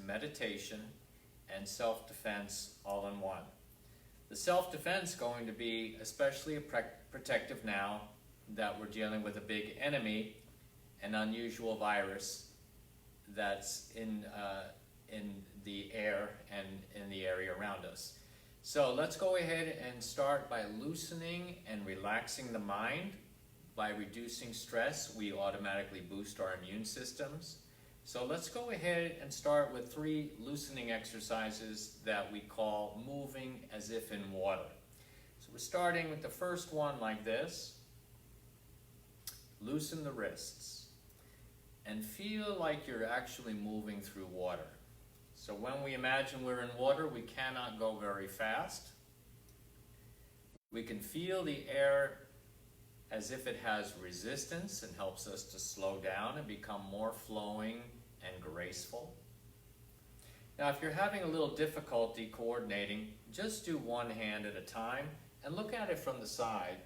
meditation and self-defense all in one. The self-defense going to be especially protective now that we're dealing with a big enemy, an unusual virus that's in the air and in the area around us. So let's go ahead and start by loosening and relaxing the mind. By reducing stress, we automatically boost our immune systems. So let's go ahead and start with 3 loosening exercises that we call moving as if in water. So we're starting with the first one like this. Loosen the wrists and feel like you're actually moving through water. So when we imagine we're in water, we cannot go very fast. We can feel the air as if it has resistance and helps us to slow down and become more flowing and graceful. Now, if you're having a little difficulty coordinating, just do one hand at a time and look at it from the side.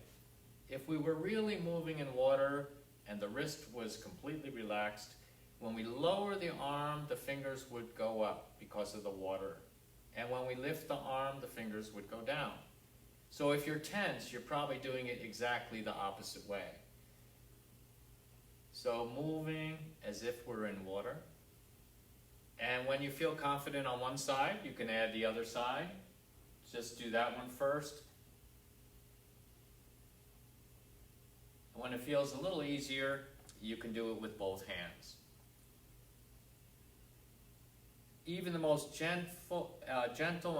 If we were really moving in water and the wrist was completely relaxed, when we lower the arm, the fingers would go up because of the water. And when we lift the arm, the fingers would go down. So if you're tense, you're probably doing it exactly the opposite way. So moving as if we're in water. And when you feel confident on one side, you can add the other side. Just do that one first. And when it feels a little easier, you can do it with both hands. Even the most gentle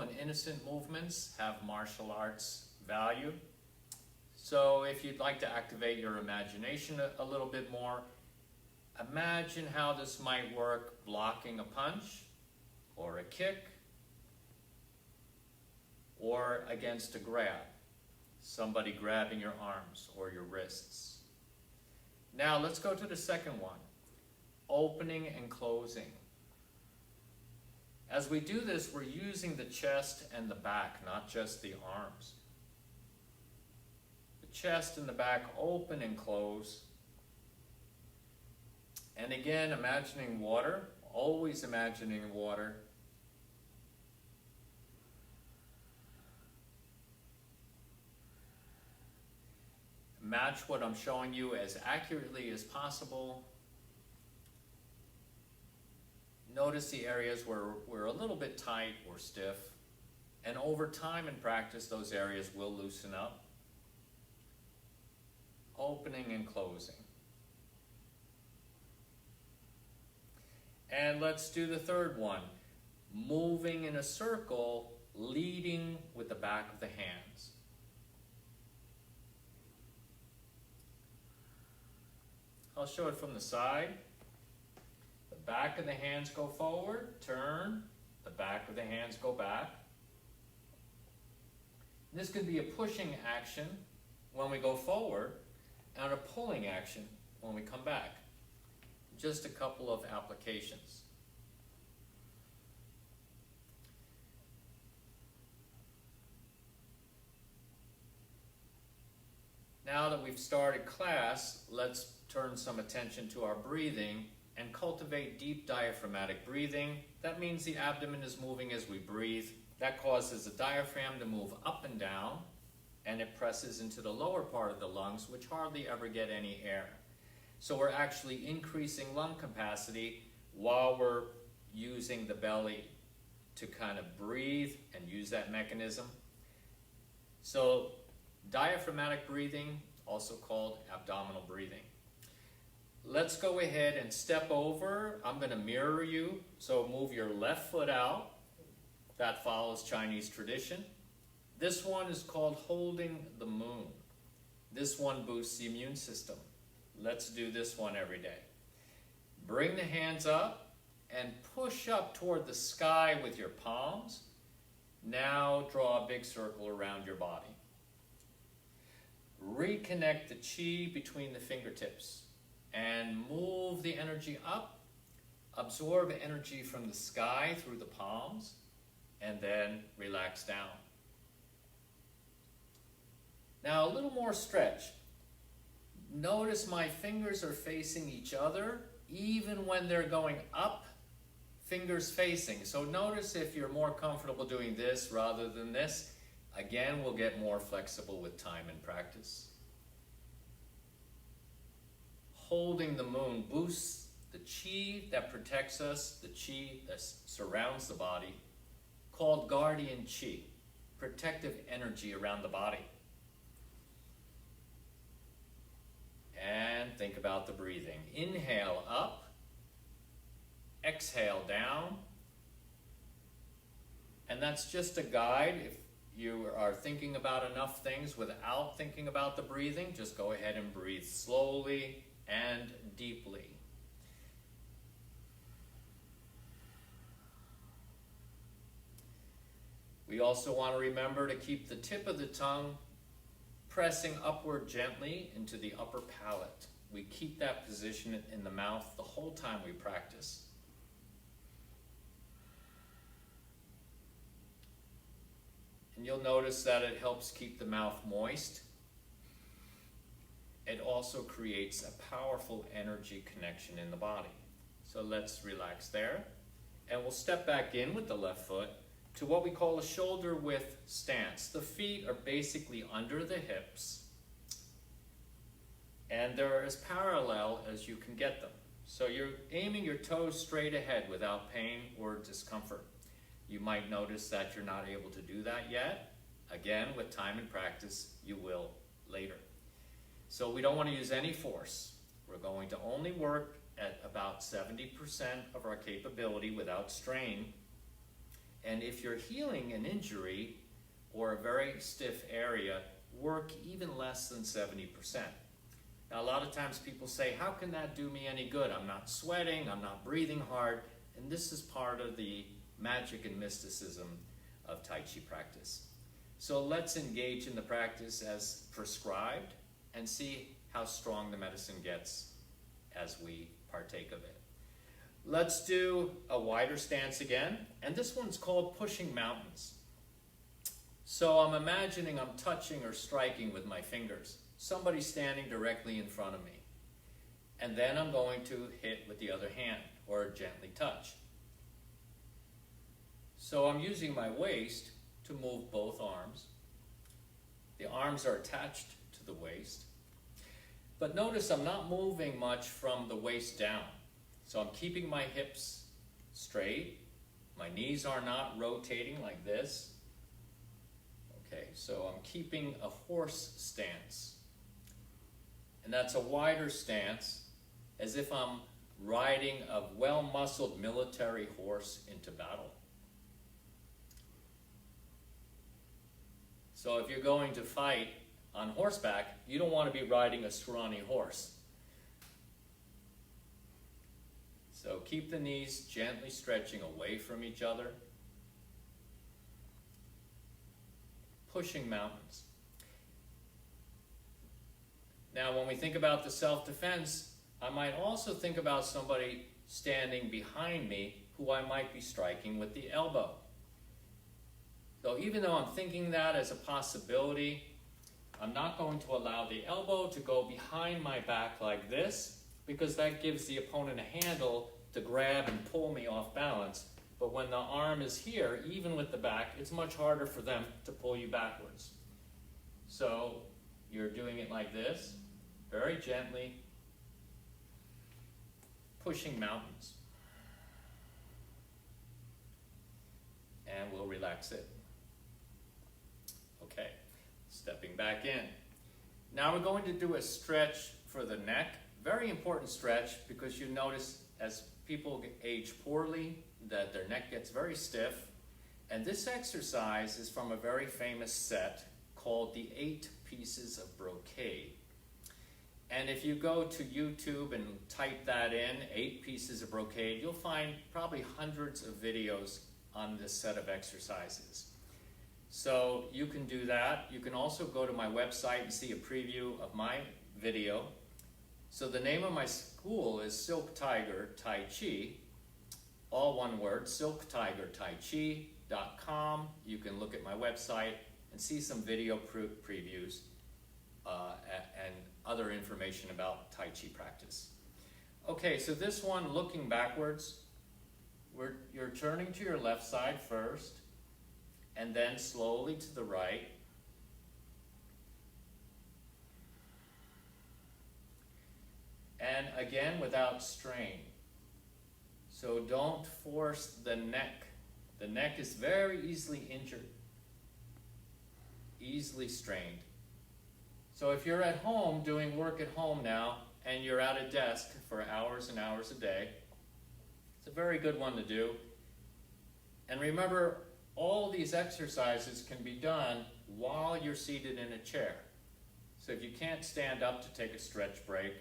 and innocent movements have martial arts value. So if you'd like to activate your imagination a little bit more, imagine how this might work blocking a punch or a kick or against a grab. Somebody grabbing your arms or your wrists. Now let's go to the second one, opening and closing. As we do this, we're using the chest and the back, not just the arms. The chest and the back open and close. And again, imagining water, always imagining water. Match what I'm showing you as accurately as possible. Notice the areas where we're a little bit tight or stiff, and over time in practice, those areas will loosen up. Opening and closing. And let's do the third one. Moving in a circle, leading with the back of the hands. I'll show it from the side. The back of the hands go forward, turn, the back of the hands go back. This could be a pushing action when we go forward and a pulling action when we come back. Just a couple of applications. Now that we've started class, let's turn some attention to our breathing and cultivate deep diaphragmatic breathing. That means the abdomen is moving as we breathe. That causes the diaphragm to move up and down, and it presses into the lower part of the lungs, which hardly ever get any air. So we're actually increasing lung capacity while we're using the belly to kind of breathe and use that mechanism. So diaphragmatic breathing, also called abdominal breathing. Let's go ahead and step over. I'm going to mirror you. So move your left foot out. That follows Chinese tradition. This one is called holding the moon. This one boosts the immune system. Let's do this one every day. Bring the hands up and push up toward the sky with your palms. Now draw a big circle around your body. Reconnect the chi between the fingertips and move the energy up. Absorb energy from the sky through the palms and then relax down. Now a little more stretch. Notice my fingers are facing each other even when they're going up. fingers facing. So notice if you're more comfortable doing this rather than this. Again, we'll get more flexible with time and practice. Holding the moon boosts the chi that protects us, the chi that surrounds the body, called guardian chi, protective energy around the body. And think about the breathing. Inhale up, exhale down, and that's just a guide. If you are thinking about enough things without thinking about the breathing, just go ahead and breathe slowly and deeply. We also want to remember to keep the tip of the tongue pressing upward gently into the upper palate. We keep that position in the mouth the whole time we practice. And you'll notice that it helps keep the mouth moist. It also creates a powerful energy connection in the body. So let's relax there. And we'll step back in with the left foot to what we call a shoulder width stance. The feet are basically under the hips, and they're as parallel as you can get them. So you're aiming your toes straight ahead without pain or discomfort. You might notice that you're not able to do that yet. Again, with time and practice, you will later. So we don't want to use any force. We're going to only work at about 70% of our capability without strain. And if you're healing an injury or a very stiff area, work even less than 70%. Now, a lot of times people say, how can that do me any good? I'm not sweating, I'm not breathing hard. And this is part of the magic and mysticism of Tai Chi practice. So let's engage in the practice as prescribed and see how strong the medicine gets as we partake of it. Let's do a wider stance again, and this one's called pushing mountains. So I'm imagining I'm touching or striking with my fingers. Somebody standing directly in front of me. And then I'm going to hit with the other hand, or gently touch. So I'm using my waist to move both arms. The arms are attached to the waist. But notice I'm not moving much from the waist down. So I'm keeping my hips straight. My knees are not rotating like this. Okay, so I'm keeping a horse stance. And that's a wider stance, as if I'm riding a well-muscled military horse into battle. So if you're going to fight on horseback, you don't want to be riding a scrawny horse. So keep the knees gently stretching away from each other. Pushing mountains. Now, when we think about the self-defense, I might also think about somebody standing behind me who I might be striking with the elbow. So even though I'm thinking that as a possibility, I'm not going to allow the elbow to go behind my back like this, because that gives the opponent a handle to grab and pull me off balance. But when the arm is here, even with the back, it's much harder for them to pull you backwards. So you're doing it like this, very gently, pushing mountains. And we'll relax it. Okay, stepping back in. Now we're going to do a stretch for the neck. Very important stretch, because you notice as people age poorly that their neck gets very stiff. And this exercise is from a very famous set called the 8 Pieces of Brocade. And if you go to YouTube and type that in, 8 Pieces of Brocade, you'll find probably hundreds of videos on this set of exercises. So you can do that. You can also go to my website and see a preview of my video. So the name of my school is Silk Tiger Tai Chi, all one word, silktigertaichi.com. You can look at my website and see some video previews and other information about Tai Chi practice. Okay, so this one, looking backwards, You're turning to your left side first, and then slowly to the right. And again, without strain. So don't force the neck. The neck is very easily injured, easily strained. So if you're at home doing work at home now, and you're at a desk for hours and hours a day, it's a very good one to do. And remember, all these exercises can be done while you're seated in a chair. So if you can't stand up to take a stretch break,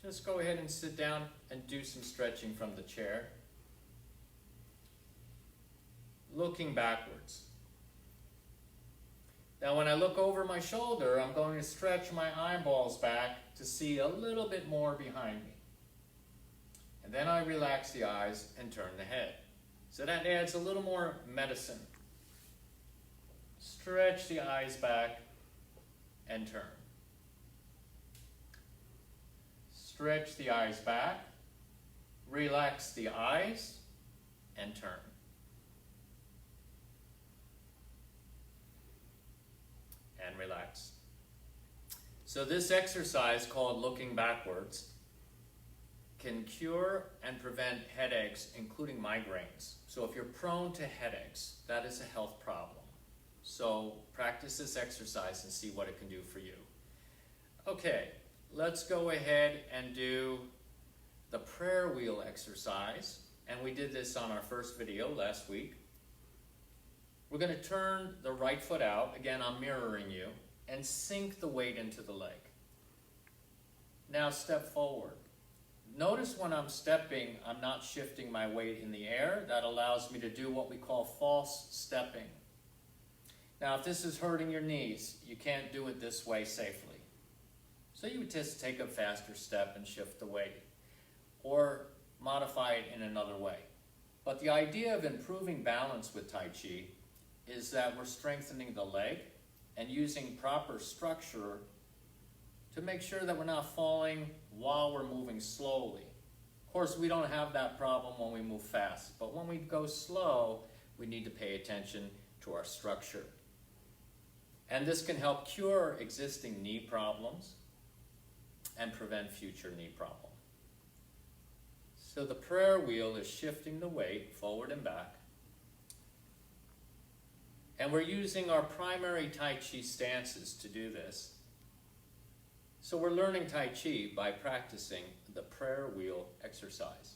just go ahead and sit down and do some stretching from the chair. Looking backwards. Now when I look over my shoulder, I'm going to stretch my eyeballs back to see a little bit more behind me. And then I relax the eyes and turn the head. So that adds a little more medicine. Stretch the eyes back and turn. Stretch the eyes back, relax the eyes, and turn. And relax. So this exercise called looking backwards can cure and prevent headaches, including migraines. So if you're prone to headaches, that is a health problem. So practice this exercise and see what it can do for you. Okay. Let's go ahead and do the prayer wheel exercise. And we did this on our first video last week. We're going to turn the right foot out. Again, I'm mirroring you. And sink the weight into the leg. Now step forward. Notice when I'm stepping, I'm not shifting my weight in the air. That allows me to do what we call false stepping. Now, if this is hurting your knees, you can't do it this way safely. So you would just take a faster step and shift the weight, or modify it in another way. But the idea of improving balance with Tai Chi is that we're strengthening the leg and using proper structure to make sure that we're not falling while we're moving slowly. Of course, we don't have that problem when we move fast, but when we go slow, we need to pay attention to our structure. And this can help cure existing knee problems and prevent future knee problems. So the prayer wheel is shifting the weight forward and back. And we're using our primary Tai Chi stances to do this. So we're learning Tai Chi by practicing the prayer wheel exercise.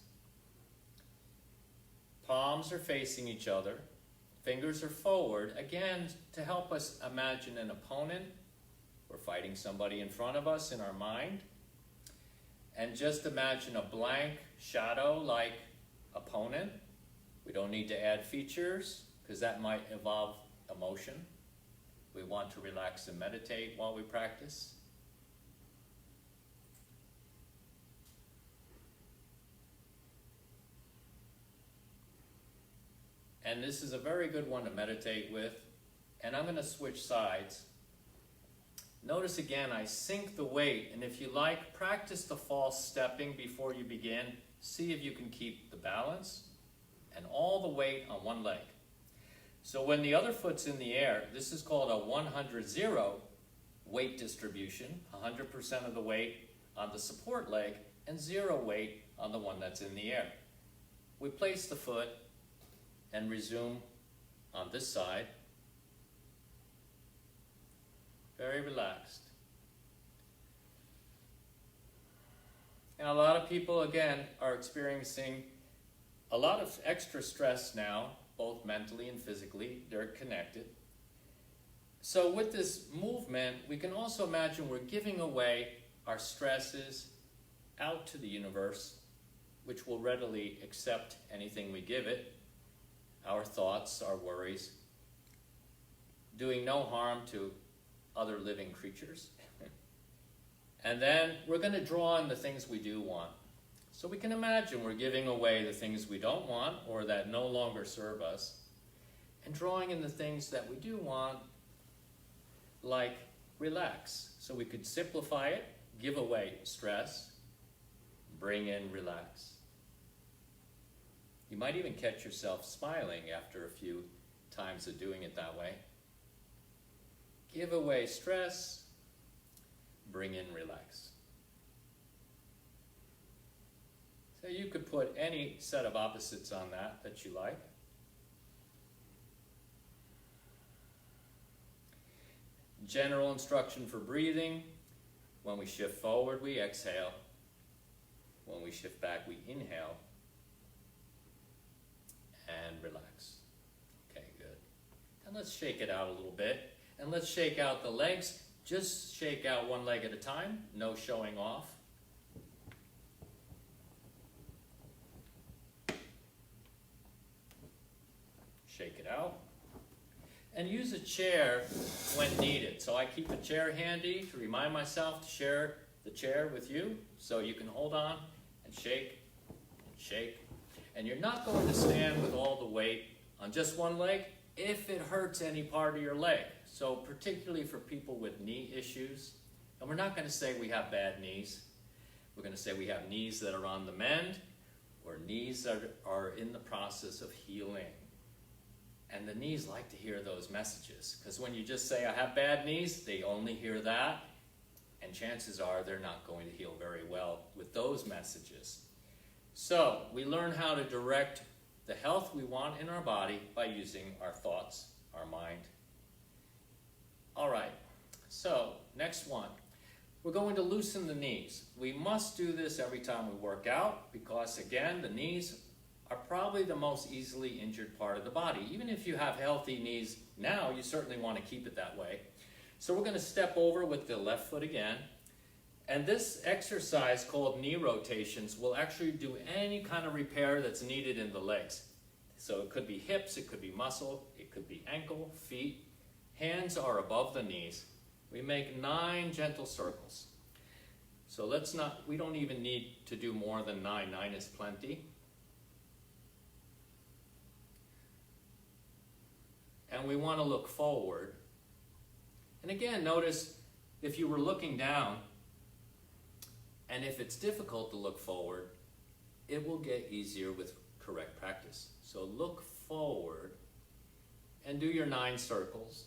Palms are facing each other. Fingers are forward, again, to help us imagine an opponent. We're fighting somebody in front of us in our mind. And just imagine a blank shadow-like opponent. We don't need to add features because that might involve emotion. We want to relax and meditate while we practice. And this is a very good one to meditate with. And I'm going to switch sides. Notice again, I sink the weight, and if you like, practice the false stepping before you begin. See if you can keep the balance and all the weight on one leg. So when the other foot's in the air, this is called a 100-0 weight distribution, 100% of the weight on the support leg and 0 weight on the one that's in the air. We place the foot and resume on this side. Very relaxed. And a lot of people, again, are experiencing a lot of extra stress now, both mentally and physically. They're connected. So with this movement, we can also imagine we're giving away our stresses out to the universe, which will readily accept anything we give it, our thoughts, our worries, doing no harm to other living creatures. And then we're going to draw in the things we do want. So we can imagine we're giving away the things we don't want or that no longer serve us, and drawing in the things that we do want, like relax. So we could simplify it, give away stress, bring in relax. You might even catch yourself smiling after a few times of doing it that way. Give away stress, bring in relax. So you could put any set of opposites on that you like. General instruction for breathing. When we shift forward, we exhale. When we shift back, we inhale. And relax. Okay, good. Then let's shake it out a little bit. And let's shake out the legs. Just shake out one leg at a time. No showing off. Shake it out. And use a chair when needed. So I keep a chair handy to remind myself to share the chair with you, so you can hold on and shake and shake. And you're not going to stand with all the weight on just one leg if it hurts any part of your leg. So particularly for people with knee issues, and we're not going to say we have bad knees. We're going to say we have knees that are on the mend, or knees that are in the process of healing. And the knees like to hear those messages, because when you just say, I have bad knees, they only hear that, and chances are they're not going to heal very well with those messages. So we learn how to direct the health we want in our body by using our thoughts, our mind. All right, so next one. We're going to loosen the knees. We must do this every time we work out, because again, the knees are probably the most easily injured part of the body. Even if you have healthy knees now, you certainly want to keep it that way. So we're going to step over with the left foot again. And this exercise called knee rotations will actually do any kind of repair that's needed in the legs. So it could be hips, it could be muscle, it could be ankle, feet. Hands are above the knees. We make 9 gentle circles. So we don't even need to do more than 9. 9 is plenty. And we want to look forward. And again, notice if you were looking down, and if it's difficult to look forward, it will get easier with correct practice. So look forward and do your 9 circles.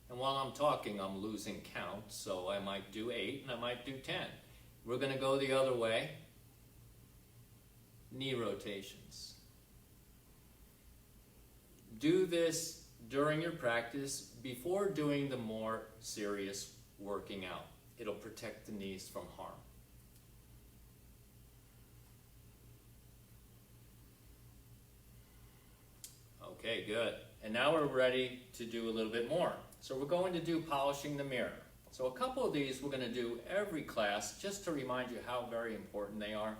And while I'm talking, I'm losing count, so I might do 8 and I might do 10. We're going to go the other way. Knee rotations. Do this during your practice before doing the more serious working out. It'll protect the knees from harm. Okay, good. And now we're ready to do a little bit more. So we're going to do polishing the mirror. So a couple of these we're going to do every class just to remind you how very important they are.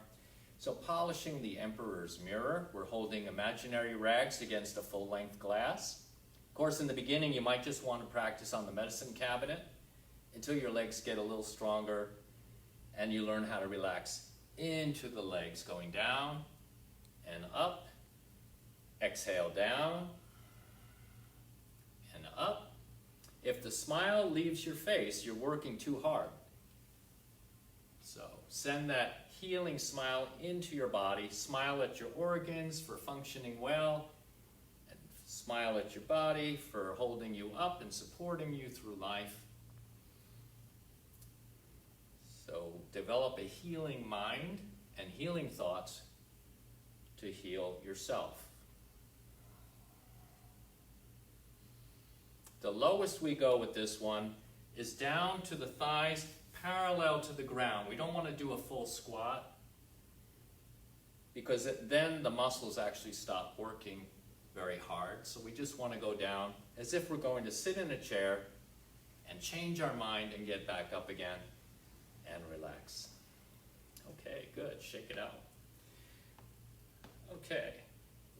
So polishing the emperor's mirror, we're holding imaginary rags against a full-length glass. Of course, in the beginning, you might just want to practice on the medicine cabinet until your legs get a little stronger and you learn how to relax into the legs, going down and up. Exhale down and up. If the smile leaves your face, you're working too hard. So send that healing smile into your body. Smile at your organs for functioning well, and smile at your body for holding you up and supporting you through life. So develop a healing mind and healing thoughts to heal yourself. The lowest we go with this one is down to the thighs, parallel to the ground. We don't want to do a full squat because then the muscles actually stop working very hard. So we just want to go down as if we're going to sit in a chair and change our mind and get back up again and relax. Okay, good. Shake it out. Okay,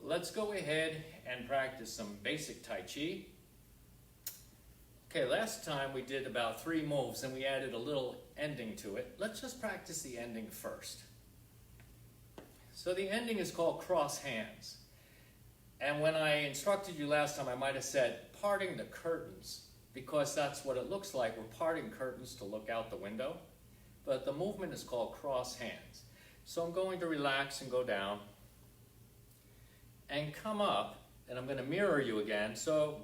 let's go ahead and practice some basic Tai Chi. Okay, last time we did about 3 moves and we added a little ending to it. Let's just practice the ending first. So the ending is called cross hands. And when I instructed you last time, I might have said parting the curtains, because that's what it looks like. We're parting curtains to look out the window. But the movement is called cross hands. So I'm going to relax and go down and come up, and I'm going to mirror you again. So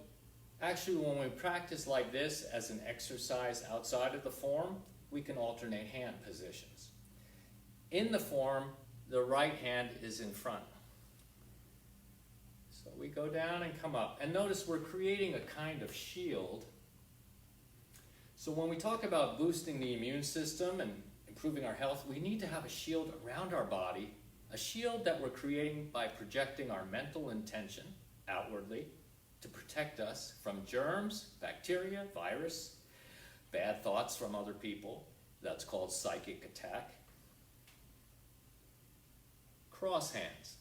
actually, when we practice like this as an exercise outside of the form, we can alternate hand positions. In the form, the right hand is in front. So we go down and come up. And notice we're creating a kind of shield. So when we talk about boosting the immune system and improving our health, we need to have a shield around our body, a shield that we're creating by projecting our mental intention outwardly to protect us from germs, bacteria, virus, bad thoughts from other people. That's called psychic attack. Cross hands.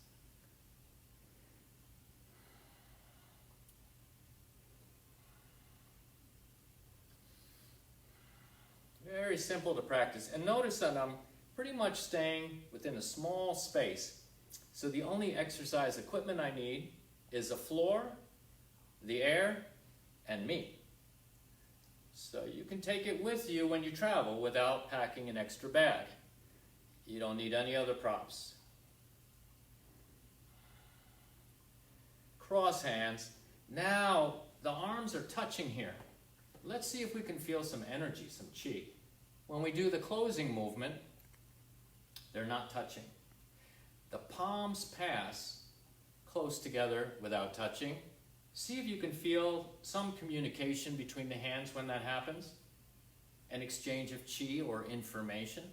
Very simple to practice. And notice that I'm pretty much staying within a small space. So the only exercise equipment I need is a floor, the air, and me. So you can take it with you when you travel without packing an extra bag. You don't need any other props. Cross hands. Now the arms are touching here. Let's see if we can feel some energy, some chi. When we do the closing movement, they're not touching. The palms pass close together without touching. See if you can feel some communication between the hands when that happens. An exchange of chi or information.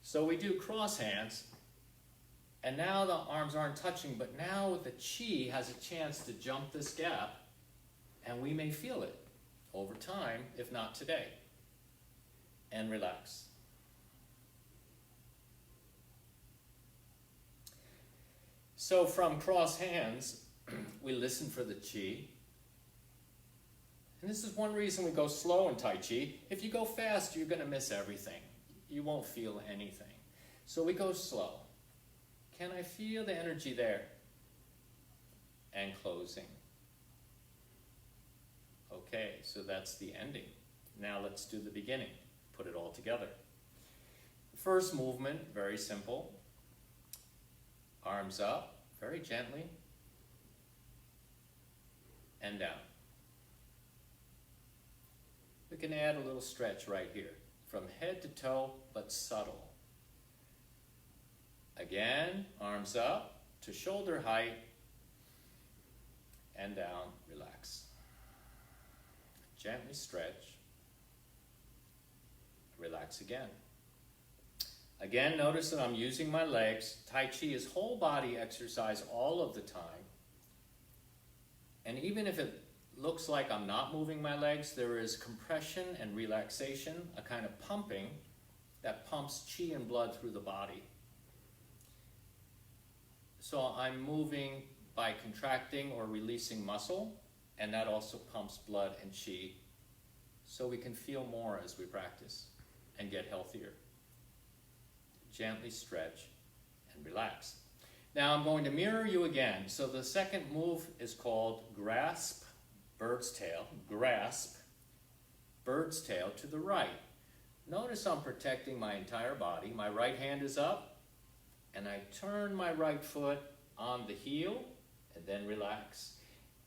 So we do cross hands, and now the arms aren't touching, but now the chi has a chance to jump this gap, and we may feel it over time, if not today. And relax. So from cross hands, we listen for the chi. And this is one reason we go slow in Tai Chi. If you go fast, you're going to miss everything. You won't feel anything. So we go slow. Can I feel the energy there? And closing. Okay, so that's the ending. Now let's do the beginning. Put it all together. First movement, very simple. Arms up, very gently. And down. We can add a little stretch right here. From head to toe, but subtle. Again, arms up to shoulder height. And down, relax. Gently stretch. Relax again. Again, notice that I'm using my legs. Tai Chi is whole body exercise all of the time. And even if it looks like I'm not moving my legs, there is compression and relaxation, a kind of pumping that pumps chi and blood through the body. So I'm moving by contracting or releasing muscle, and that also pumps blood and chi, so we can feel more as we practice and get healthier. Gently stretch and relax. Now I'm going to mirror you again. So the second move is called grasp, bird's tail. Grasp, bird's tail to the right. Notice I'm protecting my entire body. My right hand is up, and I turn my right foot on the heel, and then relax.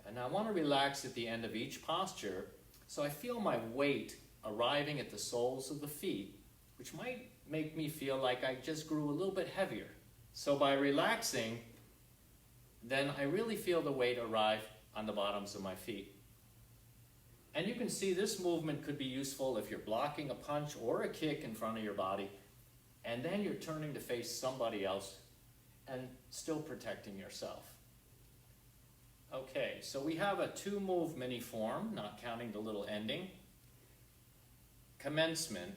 And I want to relax at the end of each posture, so I feel my weight arriving at the soles of the feet, which might make me feel like I just grew a little bit heavier. So by relaxing, then I really feel the weight arrive on the bottoms of my feet. And you can see this movement could be useful if you're blocking a punch or a kick in front of your body, and then you're turning to face somebody else and still protecting yourself. Okay, so we have a two-move mini form, not counting the little ending. Commencement.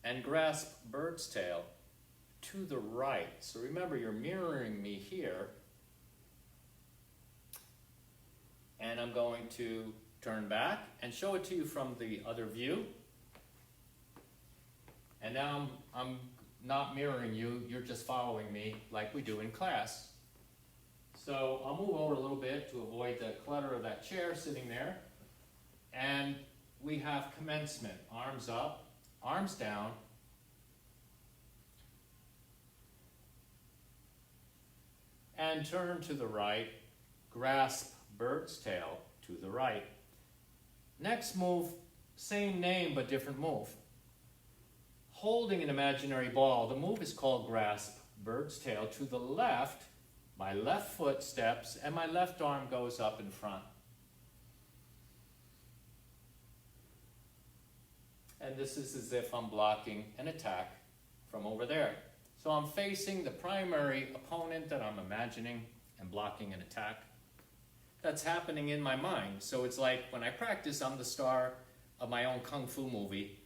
And grasp bird's tail to the right. So remember, you're mirroring me here. And I'm going to turn back and show it to you from the other view. And now I'm not mirroring you, you're just following me like we do in class. So I'll move over a little bit to avoid the clutter of that chair sitting there. And we have commencement, arms up, arms down, and turn to the right. Grasp bird's tail to the right. Next move, same name but different move. Holding an imaginary ball, the move is called grasp bird's tail. To the left, my left foot steps and my left arm goes up in front. And this is as if I'm blocking an attack from over there. So I'm facing the primary opponent that I'm imagining and blocking an attack. That's happening in my mind. So it's like when I practice, I'm the star of my own kung fu movie.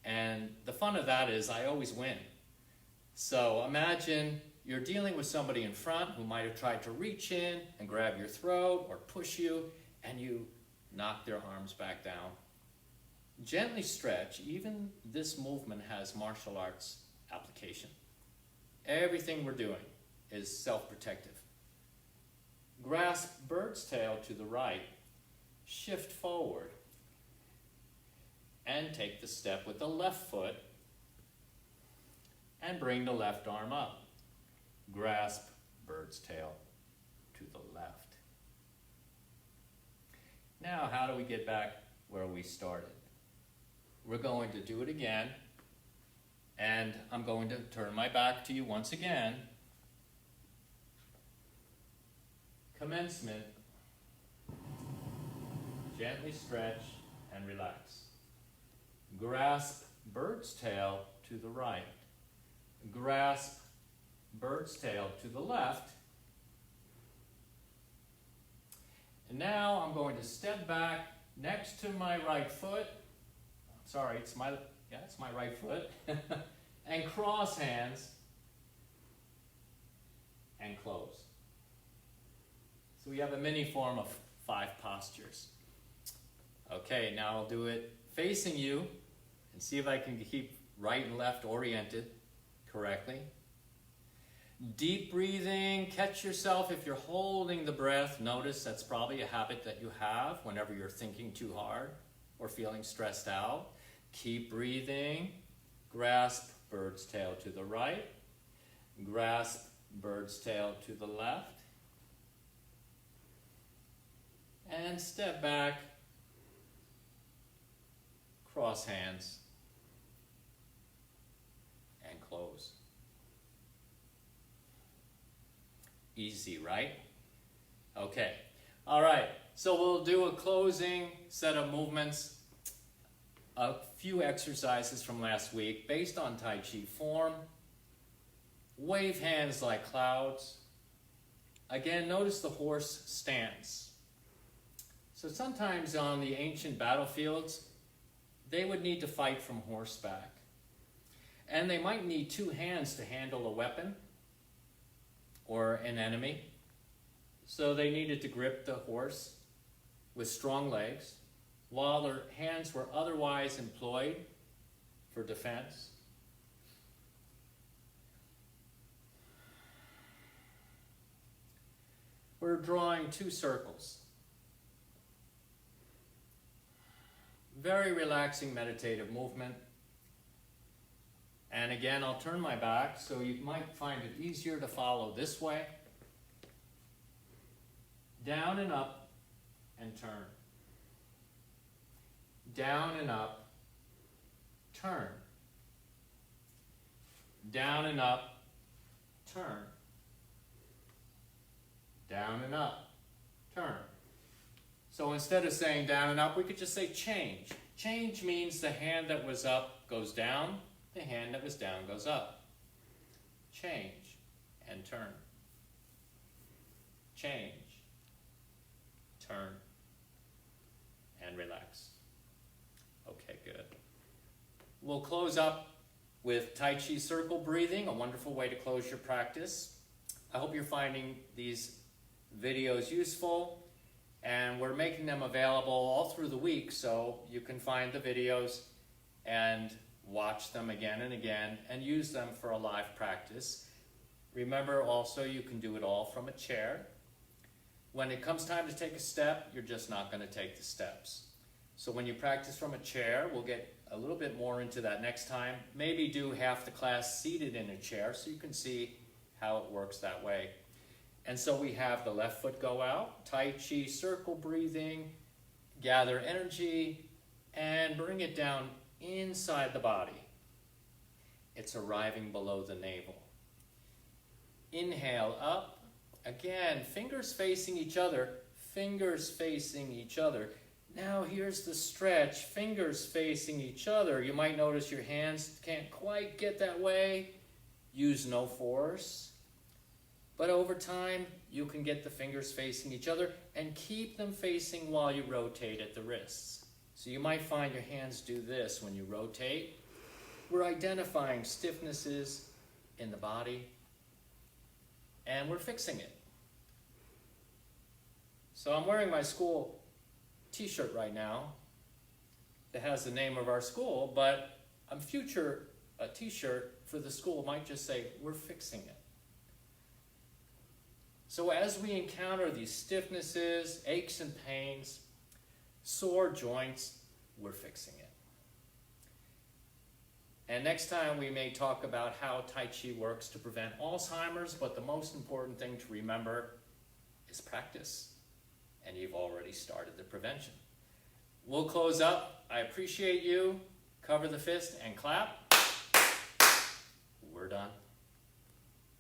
And the fun of that is I always win. So imagine you're dealing with somebody in front who might have tried to reach in and grab your throat or push you, and you knock their arms back down. Gently stretch. Even this movement has martial arts application. Everything we're doing is self-protective. Grasp bird's tail to the right. Shift forward. And take the step with the left foot. And bring the left arm up. Grasp bird's tail to the left. Now, how do we get back where we started? We're going to do it again, and I'm going to turn my back to you once again. Commencement. Gently stretch and relax. Grasp bird's tail to the right. Grasp bird's tail to the left. And now I'm going to step back next to my right foot. Sorry, it's my right foot. And cross hands and close. So we have a mini form of 5 postures. Okay, now I'll do it facing you and see if I can keep right and left oriented correctly. Deep breathing. Catch yourself if you're holding the breath. Notice that's probably a habit that you have whenever you're thinking too hard or feeling stressed out. Keep breathing. Grasp bird's tail to the right. Grasp bird's tail to the left. And step back. Cross hands. And close. Easy, right? Okay. All right. So we'll do a closing set of movements. A few exercises from last week based on Tai Chi form. Wave hands like clouds. Again, notice the horse stance. So sometimes on the ancient battlefields, they would need to fight from horseback. And they might need 2 hands to handle a weapon or an enemy. So they needed to grip the horse with strong legs, while their hands were otherwise employed for defense. We're drawing 2 circles. Very relaxing meditative movement. And again, I'll turn my back so you might find it easier to follow this way. Down and up and turn. Down and up, turn. Down and up, turn. Down and up, turn. So instead of saying down and up, we could just say change. Change means the hand that was up goes down, the hand that was down goes up. Change and turn. Change, turn, and relax. Okay, good. We'll close up with Tai Chi circle breathing, a wonderful way to close your practice. I hope you're finding these videos useful, and we're making them available all through the week, so you can find the videos and watch them again and again and use them for a live practice. Remember also, you can do it all from a chair. When it comes time to take a step, you're just not going to take the steps. So when you practice from a chair, we'll get a little bit more into that next time. Maybe do half the class seated in a chair so you can see how it works that way. And so we have the left foot go out, Tai Chi circle breathing, gather energy, and bring it down inside the body. It's arriving below the navel. Inhale up. Again, fingers facing each other, fingers facing each other. Now here's the stretch, fingers facing each other. You might notice your hands can't quite get that way. Use no force. But over time, you can get the fingers facing each other and keep them facing while you rotate at the wrists. So you might find your hands do this when you rotate. We're identifying stiffnesses in the body, and we're fixing it. So I'm wearing my school t-shirt right now that has the name of our school, but a future t-shirt for the school might just say, we're fixing it. So as we encounter these stiffnesses, aches and pains, sore joints, we're fixing it. And next time we may talk about how Tai Chi works to prevent Alzheimer's, but the most important thing to remember is practice. And you've already started the prevention. We'll close up. I appreciate you. Cover the fist and clap. We're done.